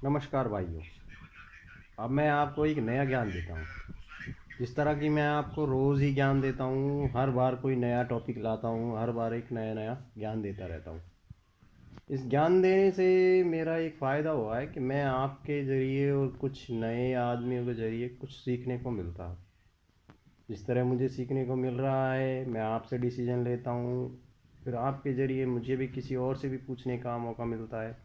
नमस्कार भाइयों। अब मैं आपको एक नया ज्ञान देता हूँ। जिस तरह की मैं आपको रोज़ ही ज्ञान देता हूँ, हर बार कोई नया टॉपिक लाता हूँ, हर बार एक नया नया ज्ञान देता रहता हूँ। इस ज्ञान देने से मेरा एक फ़ायदा हुआ है कि मैं आपके ज़रिए और कुछ नए आदमियों के ज़रिए कुछ सीखने को मिलता है। जिस तरह मुझे सीखने को मिल रहा है, मैं आपसे डिसीजन लेता हूँ, फिर आपके ज़रिए मुझे भी किसी और से भी पूछने का मौका मिलता है।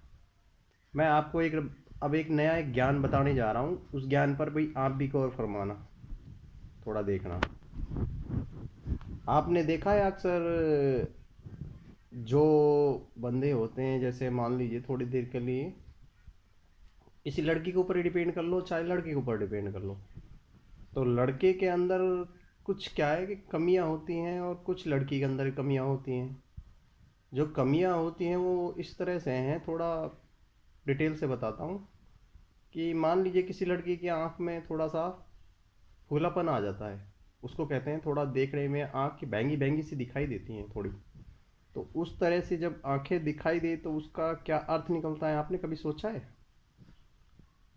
मैं आपको एक नया एक ज्ञान बताने जा रहा हूँ। उस ज्ञान पर भाई आप भी गौर फरमाना, थोड़ा देखना। आपने देखा है अक्सर जो बंदे होते हैं, जैसे मान लीजिए थोड़ी देर के लिए किसी लड़की के ऊपर ही डिपेंड कर लो, चाहे लड़के के ऊपर डिपेंड कर लो, तो लड़के के अंदर कुछ क्या है कि कमियां होती हैं और कुछ लड़की के अंदर कमियां होती हैं। जो कमियां होती हैं वो इस तरह से हैं, थोड़ा डिटेल से बताता हूँ। कि मान लीजिए किसी लड़की की आंख में थोड़ा सा फूलापन आ जाता है। उसको कहते हैं थोड़ा देखने में आँख की बैंगी बैंगी सी दिखाई देती हैं थोड़ी। तो उस तरह से जब आंखें दिखाई दे तो उसका क्या अर्थ निकलता है, आपने कभी सोचा है?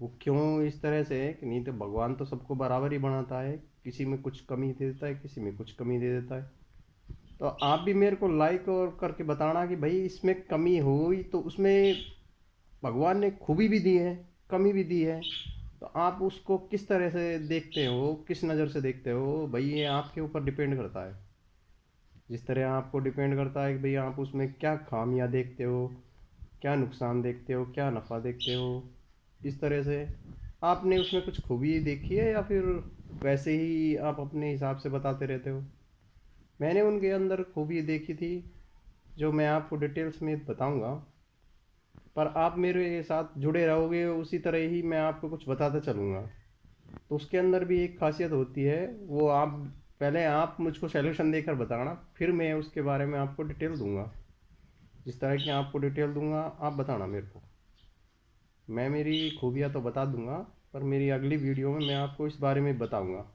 वो क्यों इस तरह से है कि नहीं तो भगवान तो सबको बराबर ही बनाता है। किसी में कुछ कमी दे देता है, किसी में कुछ कमी दे देता है। तो आप भी मेरे को लाइक और करके बताना कि भाई इसमें कमी हुई तो उसमें भगवान ने खूबी भी दी है, कमी भी दी है। तो आप उसको किस तरह से देखते हो, किस नज़र से देखते हो भाई, ये आपके ऊपर डिपेंड करता है। जिस तरह आपको डिपेंड करता है कि भाई आप उसमें क्या खामियां देखते हो, क्या नुकसान देखते हो, क्या नफ़ा देखते हो। इस तरह से आपने उसमें कुछ खूबी देखी है या फिर वैसे ही आप अपने हिसाब से बताते रहते हो? मैंने उनके अंदर खूबी देखी थी, जो मैं आपको डिटेल्स में बताऊंगा। पर आप मेरे साथ जुड़े रहोगे, उसी तरह ही मैं आपको कुछ बताता चलूँगा। तो उसके अंदर भी एक खासियत होती है, वो आप पहले आप मुझको सॉल्यूशन देकर बताना, फिर मैं उसके बारे में आपको डिटेल दूंगा। जिस तरह की आपको डिटेल दूंगा आप बताना मेरे को। मैं मेरी खूबियाँ तो बता दूंगा, पर मेरी अगली वीडियो में मैं आपको इस बारे में बताऊंगा।